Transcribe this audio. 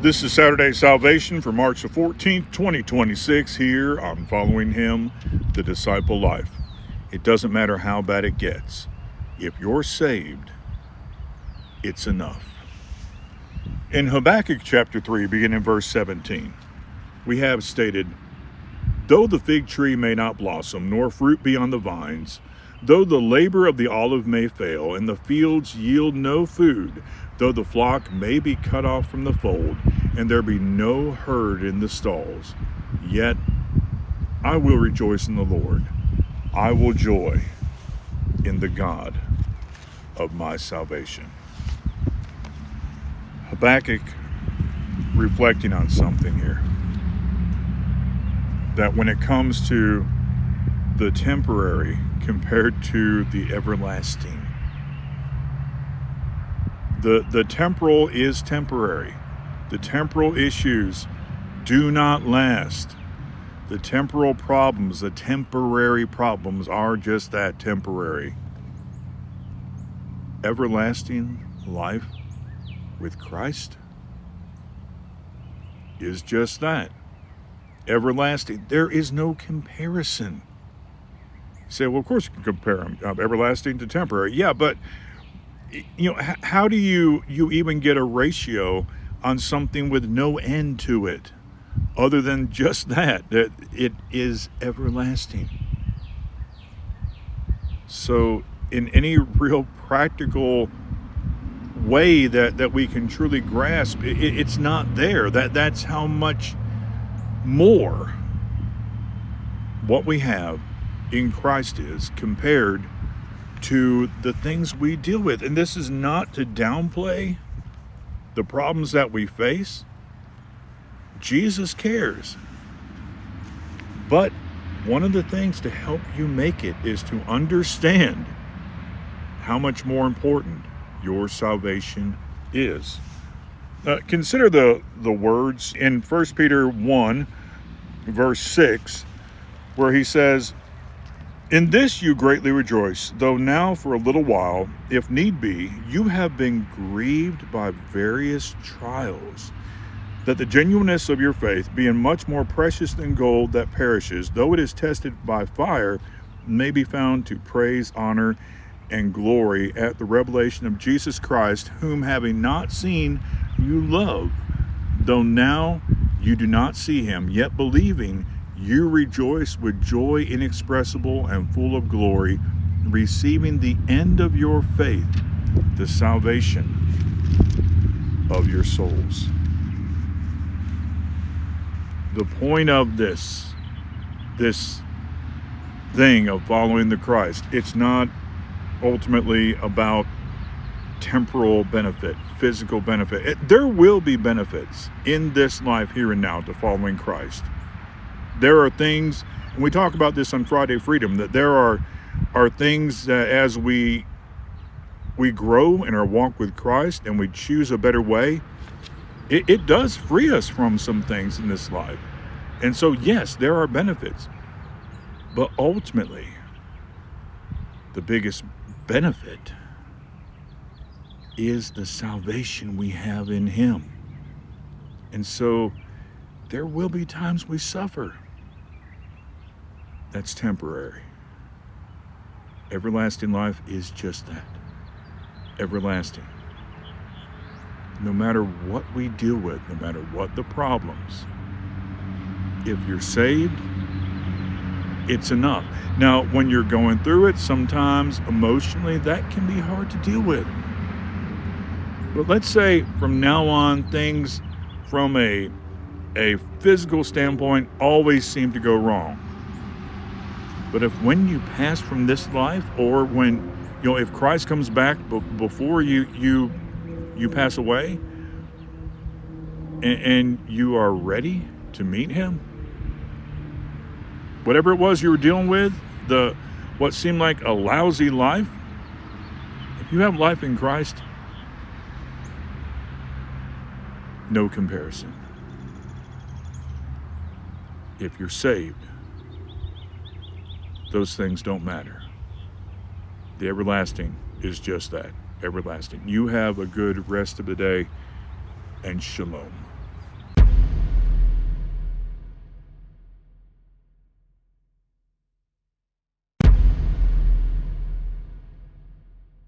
This is Saturday Salvation for March the 14th, 2026 here on Following Him, the Disciple Life. It doesn't matter how bad it gets. If you're saved, it's enough. In Habakkuk chapter 3, beginning in verse 17, we have stated, "Though the fig tree may not blossom, nor fruit be on the vines, though the labor of the olive may fail, and the fields yield no food, though the flock may be cut off from the fold, and there be no herd in the stalls, yet I will rejoice in the Lord. I will joy in the God of my salvation." Habakkuk reflecting on something here. That when it comes to the temporary compared to the everlasting, the temporal is temporary. The temporal issues do not last. The temporal problems, the temporary problems are just that, temporary. Everlasting life with Christ is just that. Everlasting. There is no comparison. You say, well, of course you can compare them, everlasting to temporary. Yeah, but how do you even get a ratio on something with no end to it, other than just that it is everlasting? So in any real practical way that we can truly grasp, it's not there. That's how much more what we have in Christ is compared to the things we deal with. And this is not to downplay the problems that we face. Jesus cares. But one of the things to help you make it is to understand how much more important your salvation is. Consider the words in 1 Peter 1, verse 6, where he says, "In this you greatly rejoice, though now for a little while, if need be, you have been grieved by various trials, that the genuineness of your faith, being much more precious than gold that perishes, though it is tested by fire, may be found to praise, honor, and glory at the revelation of Jesus Christ, whom having not seen you love, though now you do not see him, yet believing you rejoice with joy inexpressible and full of glory, receiving the end of your faith, the salvation of your souls." The point of this thing of following the Christ, it's not ultimately about temporal benefit, physical benefit. There will be benefits in this life here and now to following Christ. There are things, and we talk about this on Friday Freedom, that there are things that as we grow in our walk with Christ and we choose a better way, it does free us from some things in this life. And so, yes, there are benefits. But ultimately, the biggest benefit is the salvation we have in him. And so there will be times we suffer. That's temporary. Everlasting life is just that. Everlasting. No matter what we deal with, no matter what the problems, if you're saved, it's enough. Now, when you're going through it, sometimes emotionally, that can be hard to deal with. But let's say from now on, things from a physical standpoint always seem to go wrong. But when you pass from this life, or when, if Christ comes back before you pass away, and you are ready to meet him, whatever it was you were dealing with, what seemed like a lousy life, if you have life in Christ, no comparison. If you're saved, those things don't matter. The everlasting is just that, everlasting. You have a good rest of the day, and shalom.